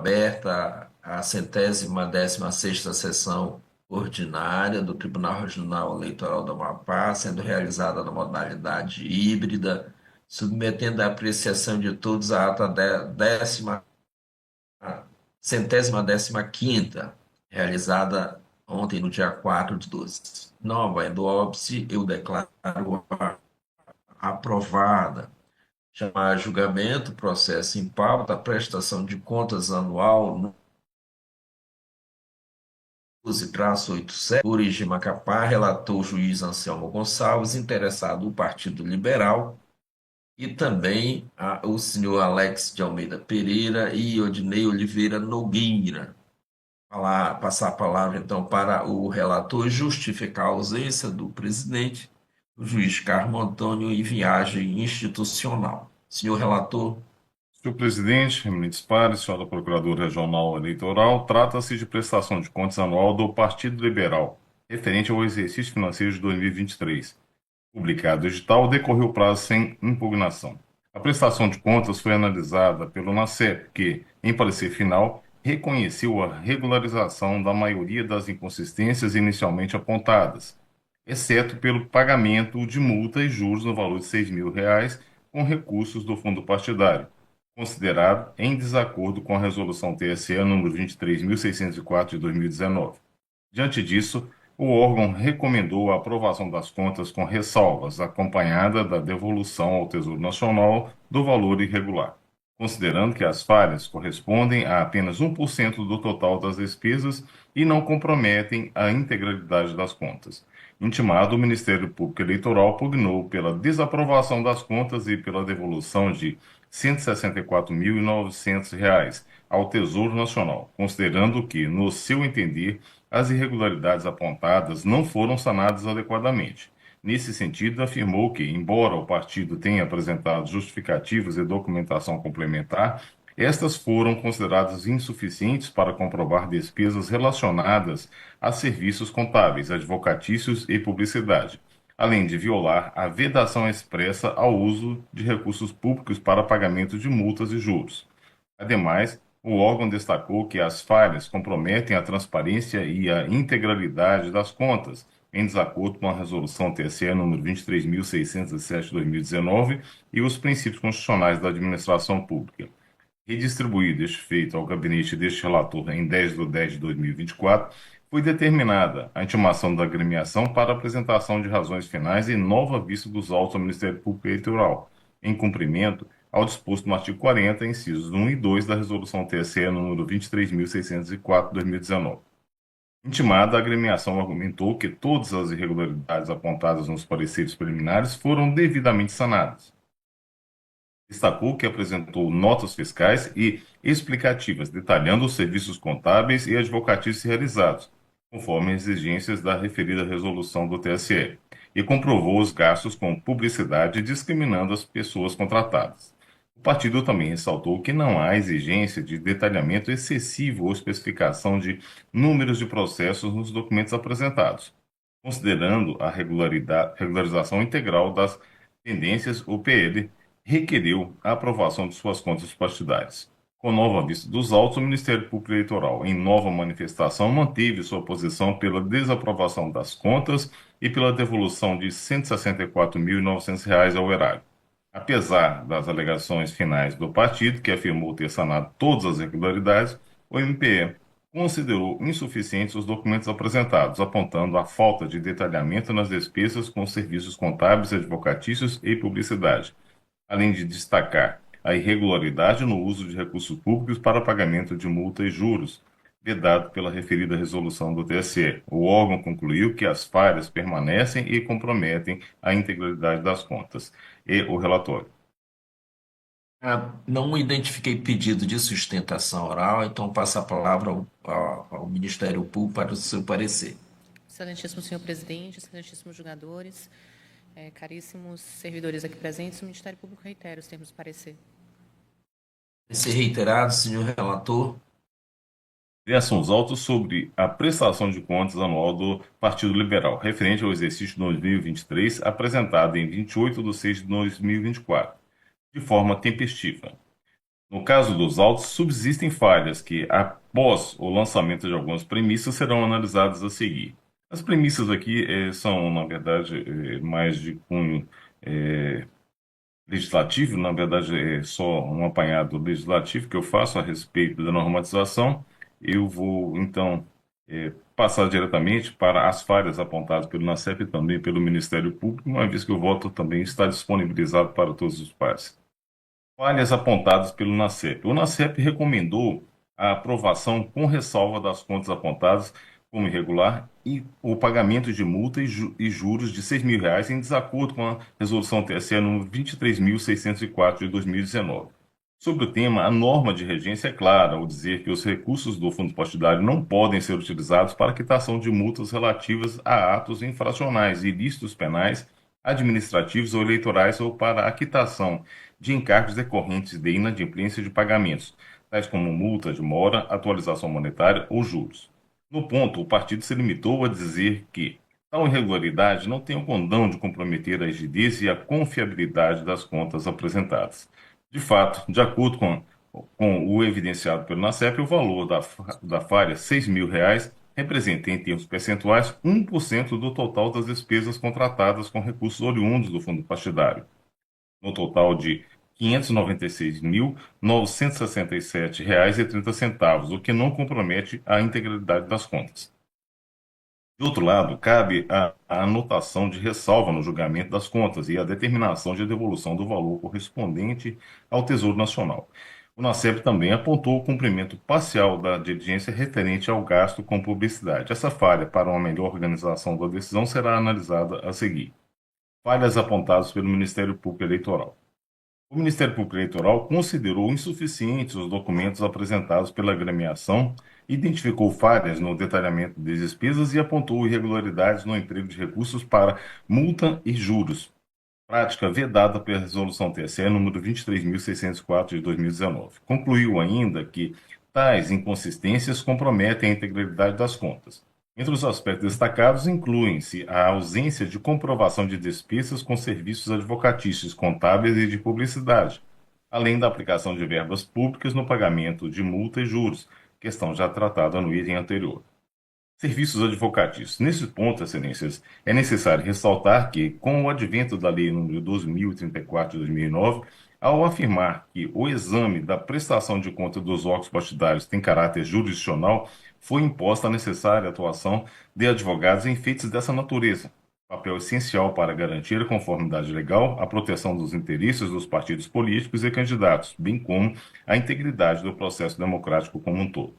aberta a 116ª sessão ordinária do Tribunal Regional Eleitoral do Amapá, sendo realizada na modalidade híbrida, submetendo à apreciação de todos a ata centésima décima quinta, realizada ontem, no dia 4/12. Não havendo óbice, eu declaro aprovada. Chamar a julgamento, processo em pauta, prestação de contas anual 12-87, Origem Macapá, relator o juiz Anselmo Gonçalves, interessado o Partido Liberal, e também o senhor Alex de Almeida Pereira e Odinei Oliveira Nogueira. Passar a palavra, então, para o relator justificar a ausência do presidente, o juiz Carmo Antônio, e viagem institucional. Senhor relator. Senhor presidente, eminentes pares, senhora procuradora regional eleitoral, trata-se de prestação de contas anual do Partido Liberal, referente ao exercício financeiro de 2023. Publicado edital, decorreu o prazo sem impugnação. A prestação de contas foi analisada pelo NACEP, que, em parecer final, reconheceu a regularização da maioria das inconsistências inicialmente apontadas, exceto pelo pagamento de multa e juros no valor de R$ 6.000 com recursos do fundo partidário, considerado em desacordo com a resolução TSE número 23.604 de 2019. Diante disso, o órgão recomendou a aprovação das contas com ressalvas, acompanhada da devolução ao Tesouro Nacional do valor irregular, considerando que as falhas correspondem a apenas 1% do total das despesas e não comprometem a integralidade das contas. Intimado, o Ministério Público Eleitoral pugnou pela desaprovação das contas e pela devolução de R$ 164.900 ao Tesouro Nacional, considerando que, no seu entender, as irregularidades apontadas não foram sanadas adequadamente. Nesse sentido, afirmou que, embora o partido tenha apresentado justificativas e documentação complementar, estas foram consideradas insuficientes para comprovar despesas relacionadas a serviços contábeis, advocatícios e publicidade, além de violar a vedação expressa ao uso de recursos públicos para pagamento de multas e juros. Ademais, o órgão destacou que as falhas comprometem a transparência e a integralidade das contas, em desacordo com a resolução TSE número 23.607 de 2019 e os princípios constitucionais da administração pública. Redistribuído este feito ao gabinete deste relator em 10/10 de 2024, foi determinada a intimação da agremiação para apresentação de razões finais e nova vista dos autos ao Ministério Público Eleitoral, em cumprimento ao disposto no artigo 40, incisos 1 e 2 da Resolução TSE número 23.604 de 2019. Intimada, a agremiação argumentou que todas as irregularidades apontadas nos pareceres preliminares foram devidamente sanadas. Destacou que apresentou notas fiscais e explicativas detalhando os serviços contábeis e advocatícios realizados, conforme as exigências da referida resolução do TSE, e comprovou os gastos com publicidade discriminando as pessoas contratadas. O partido também ressaltou que não há exigência de detalhamento excessivo ou especificação de números de processos nos documentos apresentados, considerando a regularização integral das pendências. O PL requeriu a aprovação de suas contas partidárias. Com nova vista dos autos, o Ministério Público Eleitoral, em nova manifestação, manteve sua posição pela desaprovação das contas e pela devolução de R$ 164.900 ao erário. Apesar das alegações finais do partido, que afirmou ter sanado todas as irregularidades, o MPE considerou insuficientes os documentos apresentados, apontando a falta de detalhamento nas despesas com serviços contábeis, advocatícios e publicidade, além de destacar a irregularidade no uso de recursos públicos para pagamento de multa e juros, vedado pela referida resolução do TSE. O órgão concluiu que as falhas permanecem e comprometem a integralidade das contas. E o relatório. Não identifiquei pedido de sustentação oral, então passo a palavra ao Ministério Público para o seu parecer. Excelentíssimo senhor presidente, excelentíssimos julgadores, caríssimos servidores aqui presentes, o Ministério Público reitera os termos do parecer. Parecer reiterado, senhor relator. Criação dos autos sobre a prestação de contas anual do Partido Liberal, referente ao exercício de 2023, apresentado em 28 de 6 de 2024, de forma tempestiva. No caso dos autos, subsistem falhas que, após o lançamento de algumas premissas, serão analisadas a seguir. As premissas aqui são, na verdade, mais de cunho legislativo, na verdade, é só um apanhado legislativo que eu faço a respeito da normatização. Eu vou, então, passar diretamente para as falhas apontadas pelo NACEP e também pelo Ministério Público, uma vez que o voto também está disponibilizado para todos os pares. Falhas apontadas pelo NACEP. O NACEP recomendou a aprovação com ressalva das contas apontadas como irregular e o pagamento de multa e juros de R$ 6.000 em desacordo com a resolução TSE número 23.604 de 2019. Sobre o tema, a norma de regência é clara ao dizer que os recursos do fundo partidário não podem ser utilizados para quitação de multas relativas a atos infracionais, ilícitos penais, administrativos ou eleitorais ou para a quitação de encargos decorrentes de inadimplência de pagamentos, tais como multa de mora, atualização monetária ou juros. No ponto, o partido se limitou a dizer que tal irregularidade não tem o condão de comprometer a rigidez e a confiabilidade das contas apresentadas. De fato, de acordo com o evidenciado pelo NACEP, o valor da falha, R$ 6.000, representa, em termos percentuais, 1% do total das despesas contratadas com recursos oriundos do fundo partidário, no total de R$ 596.967,30, o que não compromete a integralidade das contas. De outro lado, cabe a anotação de ressalva no julgamento das contas e a determinação de devolução do valor correspondente ao Tesouro Nacional. O NACEP também apontou o cumprimento parcial da diligência referente ao gasto com publicidade. Essa falha para uma melhor organização da decisão será analisada a seguir. Falhas apontadas pelo Ministério Público Eleitoral. O Ministério Público Eleitoral considerou insuficientes os documentos apresentados pela agremiação, identificou falhas no detalhamento das despesas e apontou irregularidades no emprego de recursos para multa e juros, prática vedada pela Resolução TSE número 23.604 de 2019. Concluiu ainda que tais inconsistências comprometem a integralidade das contas. Entre os aspectos destacados incluem-se a ausência de comprovação de despesas com serviços advocatícios, contábeis e de publicidade, além da aplicação de verbas públicas no pagamento de multa e juros, questão já tratada no item anterior. Serviços advocatícios. Nesse ponto, excelências, é necessário ressaltar que, com o advento da Lei nº 12.034 de 2009, ao afirmar que o exame da prestação de conta dos órgãos partidários tem caráter jurisdicional, foi imposta a necessária atuação de advogados em feitos dessa natureza, papel essencial para garantir a conformidade legal, a proteção dos interesses dos partidos políticos e candidatos, bem como a integridade do processo democrático como um todo.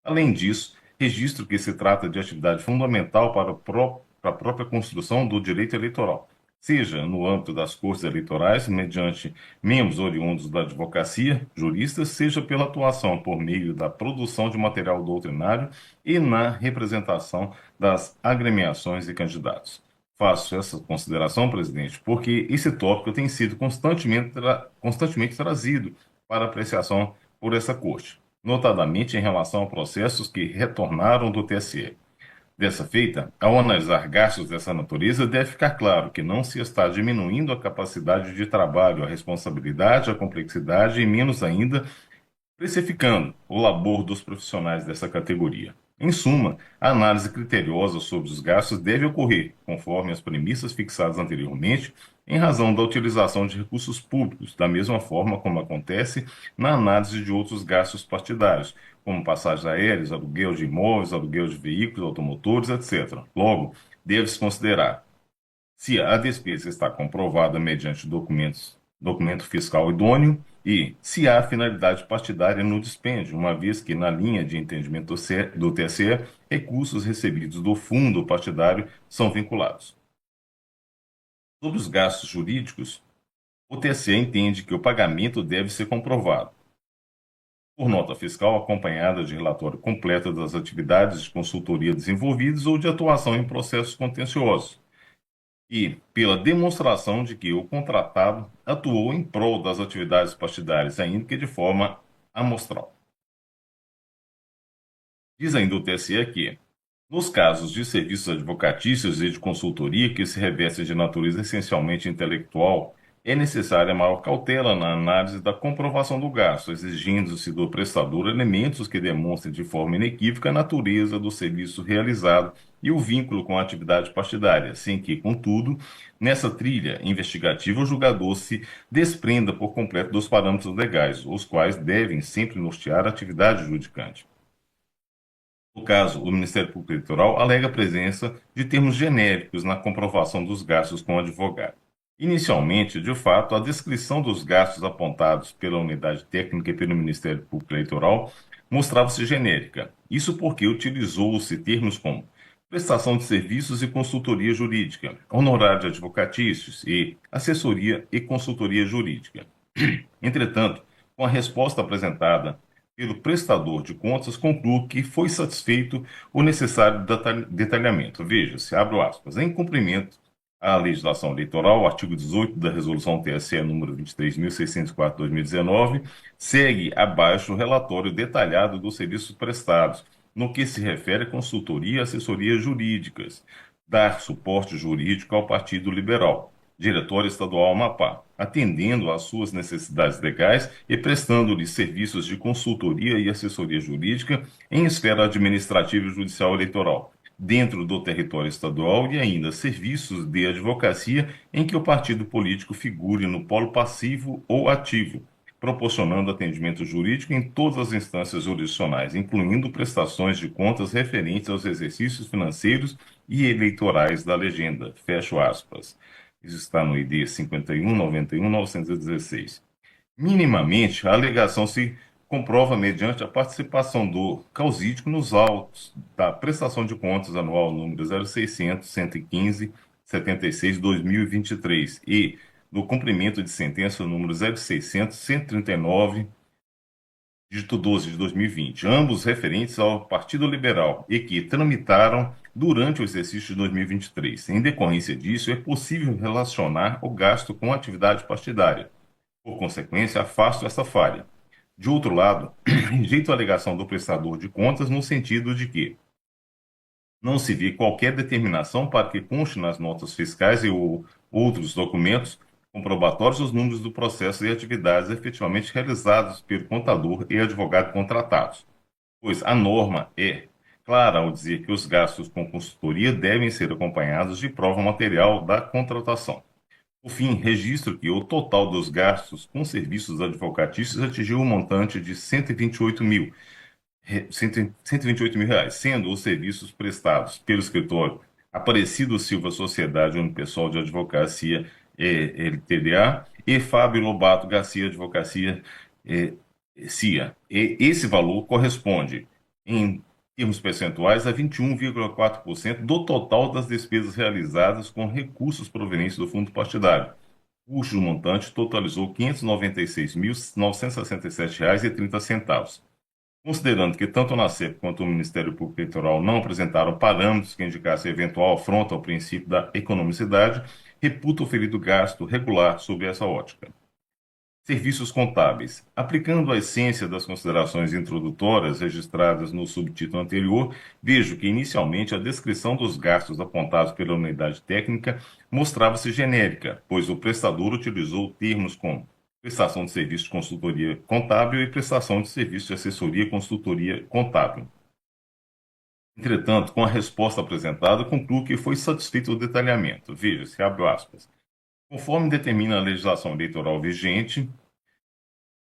Além disso, registro que se trata de atividade fundamental para a própria construção do direito eleitoral, seja no âmbito das cortes eleitorais, mediante membros oriundos da advocacia, juristas, seja pela atuação por meio da produção de material doutrinário e na representação das agremiações e candidatos. Faço essa consideração, presidente, porque esse tópico tem sido constantemente trazido para apreciação por essa corte, notadamente em relação a processos que retornaram do TSE. Dessa feita, ao analisar gastos dessa natureza, deve ficar claro que não se está diminuindo a capacidade de trabalho, a responsabilidade, a complexidade e, menos ainda, precificando o labor dos profissionais dessa categoria. Em suma, a análise criteriosa sobre os gastos deve ocorrer, conforme as premissas fixadas anteriormente, em razão da utilização de recursos públicos, da mesma forma como acontece na análise de outros gastos partidários, como passagens aéreas, aluguel de imóveis, aluguel de veículos, automotores, etc. Logo, deve-se considerar se a despesa está comprovada mediante documento fiscal idôneo e se há finalidade partidária no dispêndio, uma vez que, na linha de entendimento do TSE, recursos recebidos do fundo partidário são vinculados. Sobre os gastos jurídicos, o TSE entende que o pagamento deve ser comprovado por nota fiscal acompanhada de relatório completo das atividades de consultoria desenvolvidas ou de atuação em processos contenciosos, e pela demonstração de que o contratado atuou em prol das atividades partidárias, ainda que de forma amostral. Diz ainda o TSE que, nos casos de serviços advocatícios e de consultoria que se revestem de natureza essencialmente intelectual é necessária maior cautela na análise da comprovação do gasto, exigindo-se do prestador elementos que demonstrem de forma inequívoca a natureza do serviço realizado e o vínculo com a atividade partidária, sem que, contudo, nessa trilha investigativa, o julgador se desprenda por completo dos parâmetros legais, os quais devem sempre nortear a atividade judicante. No caso, o Ministério Público Eleitoral alega a presença de termos genéricos na comprovação dos gastos com o advogado. Inicialmente, de fato, a descrição dos gastos apontados pela unidade técnica e pelo Ministério Público Eleitoral mostrava-se genérica. Isso porque utilizou-se termos como prestação de serviços e consultoria jurídica, honorário advocatícios e assessoria e consultoria jurídica. Entretanto, com a resposta apresentada pelo prestador de contas, concluo que foi satisfeito o necessário detalhamento. Veja-se, abro aspas, em cumprimento à legislação eleitoral, artigo 18 da Resolução TSE número 23.604/2019, segue abaixo o relatório detalhado dos serviços prestados, no que se refere a consultoria e assessoria jurídicas, dar suporte jurídico ao Partido Liberal, Diretório Estadual Amapá, atendendo às suas necessidades legais e prestando-lhe serviços de consultoria e assessoria jurídica em esfera administrativa e judicial eleitoral, dentro do território estadual e ainda serviços de advocacia em que o partido político figure no polo passivo ou ativo, proporcionando atendimento jurídico em todas as instâncias jurisdicionais, incluindo prestações de contas referentes aos exercícios financeiros e eleitorais da legenda. Fecho aspas. Isso está no ID 51.91.916. Minimamente, a alegação se comprova mediante a participação do causídico nos autos da prestação de contas anual número 0600 115 76/2023 e do cumprimento de sentença número 0600 139 dígito 12 de 2020, ambos referentes ao Partido Liberal e que tramitaram durante o exercício de 2023. Em decorrência disso, é possível relacionar o gasto com a atividade partidária. Por consequência, afasto essa falha. De outro lado, rejeito a alegação do prestador de contas no sentido de que não se vê qualquer determinação para que conste nas notas fiscais e outros documentos comprobatórios os números do processo e atividades efetivamente realizados pelo contador e advogado contratados, pois a norma é clara ao dizer que os gastos com consultoria devem ser acompanhados de prova material da contratação. Por fim, registro que o total dos gastos com serviços advocatícios atingiu um montante de 128 mil reais, sendo os serviços prestados pelo escritório Aparecido Silva Sociedade Unipessoal de Advocacia LTDA e Fábio Lobato Garcia Advocacia CIA. E esse valor corresponde, em termos percentuais, a 21,4% do total das despesas realizadas com recursos provenientes do fundo partidário, cujo montante totalizou R$ 596.967,30. Considerando que tanto a ANACEP quanto o Ministério Público Eleitoral não apresentaram parâmetros que indicassem eventual afronta ao princípio da economicidade, reputa o ferido gasto regular sob essa ótica. Serviços contábeis. Aplicando a essência das considerações introdutórias registradas no subtítulo anterior, vejo que inicialmente a descrição dos gastos apontados pela unidade técnica mostrava-se genérica, pois o prestador utilizou termos como prestação de serviço de consultoria contábil e prestação de serviço de assessoria e consultoria contábil. Entretanto, com a resposta apresentada, concluo que foi satisfeito o detalhamento. Veja-se, abro aspas. Conforme determina a legislação eleitoral vigente,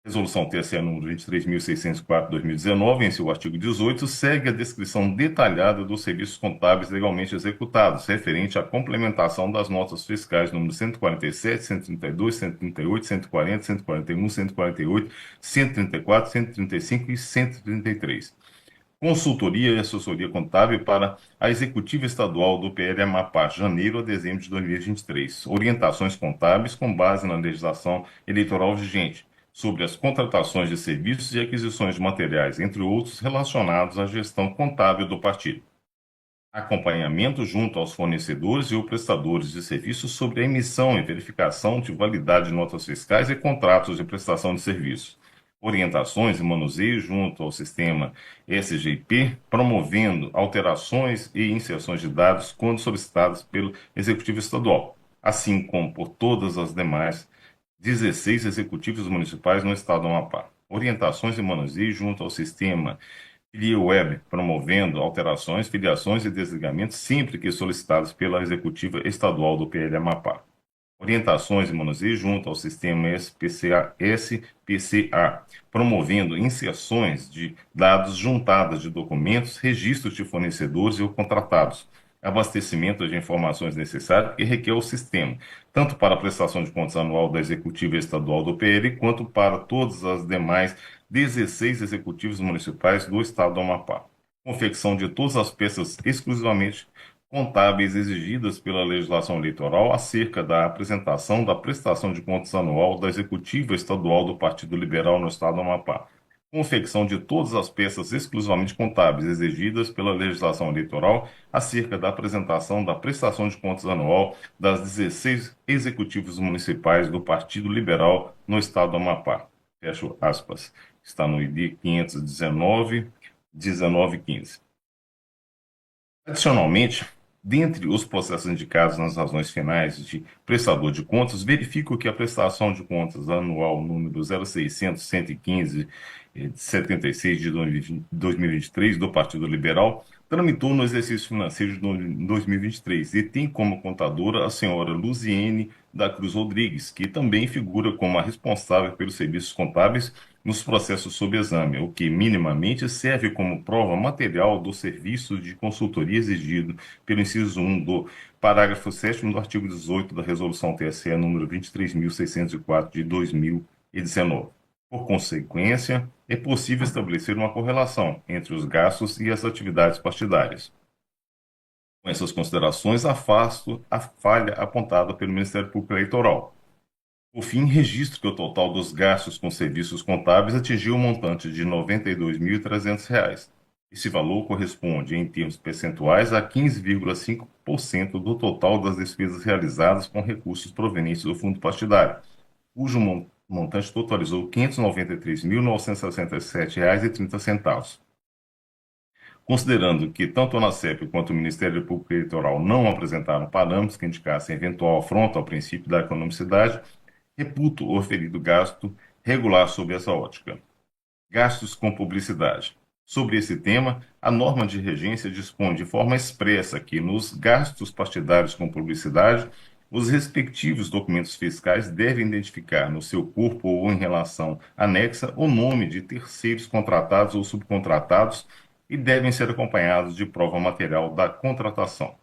Resolução TSE número 23.604/2019, em seu artigo 18, segue a descrição detalhada dos serviços contábeis legalmente executados, referente à complementação das notas fiscais número 147, 132, 138, 140, 141, 148, 134, 135 e 133. Consultoria e assessoria contábil para a Executiva Estadual do PL Amapá, janeiro a dezembro de 2023. Orientações contábeis com base na legislação eleitoral vigente sobre as contratações de serviços e aquisições de materiais, entre outros, relacionados à gestão contábil do partido. Acompanhamento junto aos fornecedores e ou prestadores de serviços sobre a emissão e verificação de validade de notas fiscais e contratos de prestação de serviços. Orientações e manuseio junto ao sistema SGP, promovendo alterações e inserções de dados quando solicitadas pelo Executivo Estadual, assim como por todas as demais 16 executivos municipais no estado do Amapá. Orientações e manuseio junto ao sistema FiliWeb, promovendo alterações, filiações e desligamentos sempre que solicitados pela Executiva Estadual do PL Amapá. Orientações e manuseio junto ao sistema SPCA, promovendo inserções de dados juntadas de documentos, registros de fornecedores e contratados, abastecimento de informações necessárias que requer o sistema, tanto para a prestação de contas anual da Executiva Estadual do PL, quanto para todas as demais 16 executivos municipais do Estado do Amapá. Confecção de todas as peças exclusivamente contábeis exigidas pela legislação eleitoral acerca da apresentação da prestação de contas anual da Executiva Estadual do Partido Liberal no Estado do Amapá. Confecção de todas as peças exclusivamente contábeis exigidas pela legislação eleitoral acerca da apresentação da prestação de contas anual das 16 executivos municipais do Partido Liberal no Estado do Amapá. Fecho aspas. Está no ID 519, 1915. Adicionalmente, dentre os processos indicados nas razões finais de prestador de contas, verifico que a prestação de contas anual número 0600-115 de 76 de 2023 do Partido Liberal tramitou no exercício financeiro de 2023 e tem como contadora a senhora Luziene da Cruz Rodrigues, que também figura como a responsável pelos serviços contábeis nos processos sob exame, o que minimamente serve como prova material do serviço de consultoria exigido pelo inciso 1 do parágrafo 7º do artigo 18 da Resolução TSE número 23.604 de 2019. Por consequência, é possível estabelecer uma correlação entre os gastos e as atividades partidárias. Com essas considerações, afasto a falha apontada pelo Ministério Público Eleitoral. Por fim, registro que o total dos gastos com serviços contábeis atingiu um montante de R$ 92.300. Esse valor corresponde, em termos percentuais, a 15,5% do total das despesas realizadas com recursos provenientes do fundo partidário, cujo montante totalizou R$ 593.967,30. Considerando que tanto a ANACEP quanto o Ministério Público Eleitoral não apresentaram parâmetros que indicassem eventual afronta ao princípio da economicidade, reputo o referido gasto regular sob essa ótica. Gastos com publicidade. Sobre esse tema, a norma de regência dispõe de forma expressa que, nos gastos partidários com publicidade, os respectivos documentos fiscais devem identificar no seu corpo ou em relação anexa o nome de terceiros contratados ou subcontratados e devem ser acompanhados de prova material da contratação.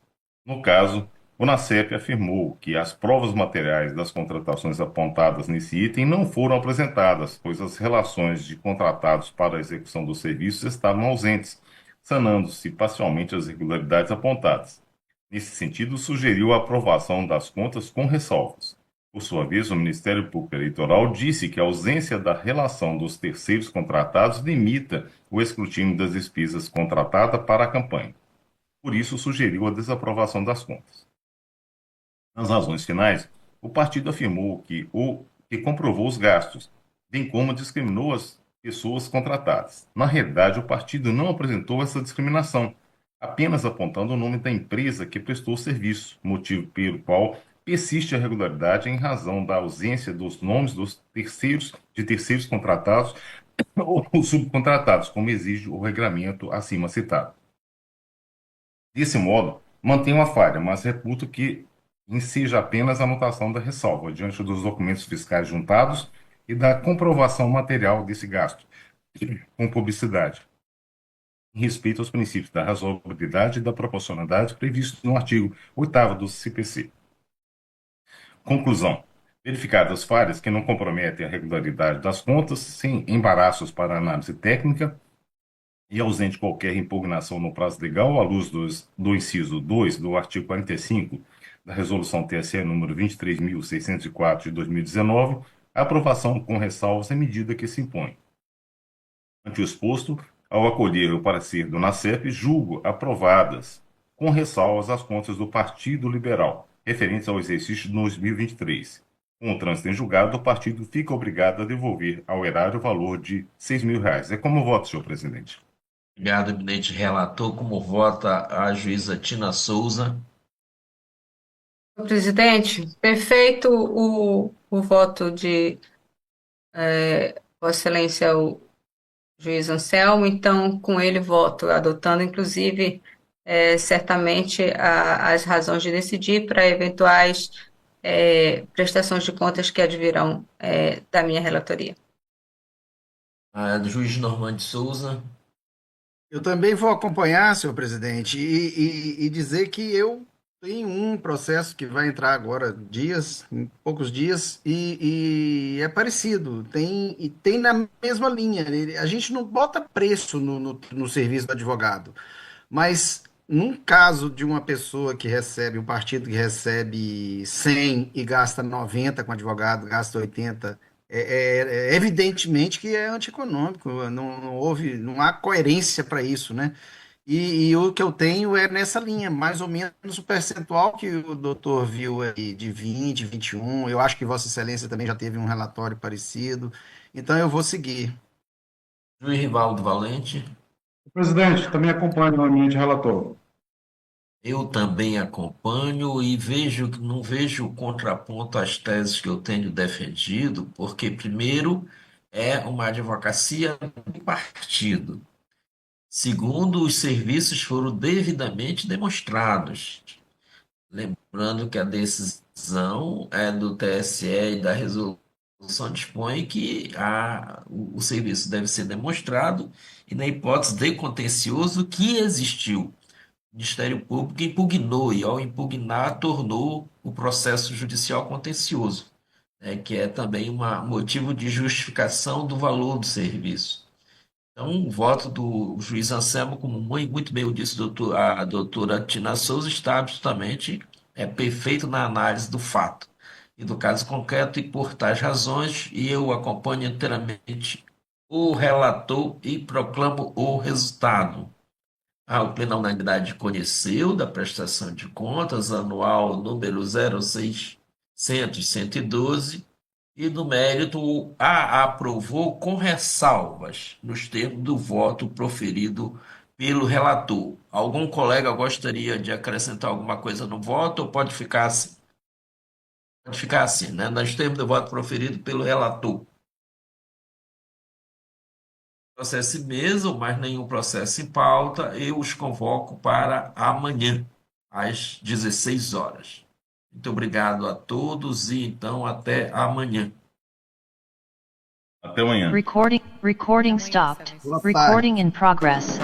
No caso, o NACEP afirmou que as provas materiais das contratações apontadas nesse item não foram apresentadas, pois as relações de contratados para a execução dos serviços estavam ausentes, sanando-se parcialmente as irregularidades apontadas. Nesse sentido, sugeriu a aprovação das contas com ressalvas. Por sua vez, o Ministério Público Eleitoral disse que a ausência da relação dos terceiros contratados limita o escrutínio das despesas contratadas para a campanha. Por isso, sugeriu a desaprovação das contas. Nas razões finais, o partido afirmou que comprovou os gastos, bem como discriminou as pessoas contratadas. Na realidade, o partido não apresentou essa discriminação, apenas apontando o nome da empresa que prestou o serviço, motivo pelo qual persiste a irregularidade em razão da ausência dos nomes de terceiros contratados ou subcontratados, como exige o regramento acima citado. Desse modo, mantenho a falha, mas reputo que seja apenas a anotação da ressalva, diante dos documentos fiscais juntados e da comprovação material desse gasto, com publicidade, em respeito aos princípios da razoabilidade e da proporcionalidade previstos no artigo 8º do CPC. Conclusão. Verificadas falhas que não comprometem a regularidade das contas, sem embaraços para análise técnica, e ausente qualquer impugnação no prazo legal, à luz do inciso 2 do artigo 45 da Resolução TSE número 23.604 de 2019, a aprovação com ressalvas é medida que se impõe. Ante o exposto, ao acolher o parecer do NACEP, julgo aprovadas com ressalvas as contas do Partido Liberal, referentes ao exercício de 2023. Com o trânsito em julgado, o partido fica obrigado a devolver ao erário o valor de R$ 6.000. É como voto, senhor presidente. Obrigado, eminente relator. Como vota a juíza Tina Souza? Presidente, perfeito o voto de Vossa Excelência, o juiz Anselmo, então com ele voto, adotando inclusive certamente as razões de decidir para eventuais prestações de contas que advirão da minha relatoria. Do juiz Normando de Souza. Eu também vou acompanhar, senhor presidente, e dizer que eu tenho um processo que vai entrar agora dias, em poucos dias, e é parecido, tem na mesma linha. A gente não bota preço no serviço do advogado, mas num caso de uma pessoa que recebe, um partido que recebe 100 e gasta 90 com advogado, gasta 80, evidentemente que é antieconômico, não há coerência para isso, né? E o que eu tenho é nessa linha, mais ou menos o percentual que o doutor viu aí, de 20, 21. Eu acho que Vossa Excelência também já teve um relatório parecido, então eu vou seguir. Juiz Rivaldo Valente. Presidente, também acompanho o ambiente relator. Eu também acompanho e vejo, não vejo contraponto às teses que eu tenho defendido, porque, primeiro, é uma advocacia de partido. Segundo, os serviços foram devidamente demonstrados. Lembrando que a decisão é do TSE e da resolução dispõe que o serviço deve ser demonstrado e, na hipótese de contencioso que existiu. O Ministério Público impugnou e, ao impugnar, tornou o processo judicial contencioso, né, que é também um motivo de justificação do valor do serviço. Então, o voto do juiz Anselmo, como muito bem o disse a doutora Tina Souza, está absolutamente perfeito na análise do fato e do caso concreto, e por tais razões, e eu acompanho inteiramente o relator e proclamo o resultado. O Pleno da Unanimidade conheceu da prestação de contas anual número 0600-112 e do mérito a aprovou com ressalvas nos termos do voto proferido pelo relator. Algum colega gostaria de acrescentar alguma coisa no voto ou pode ficar assim? Pode ficar assim, né? Nos termos do voto proferido pelo relator. Processo mesmo, mas nenhum processo em pauta, eu os convoco para amanhã, às 16 horas. Muito obrigado a todos e então até amanhã. Até amanhã. Recording stopped. Boa tarde. Recording in progress.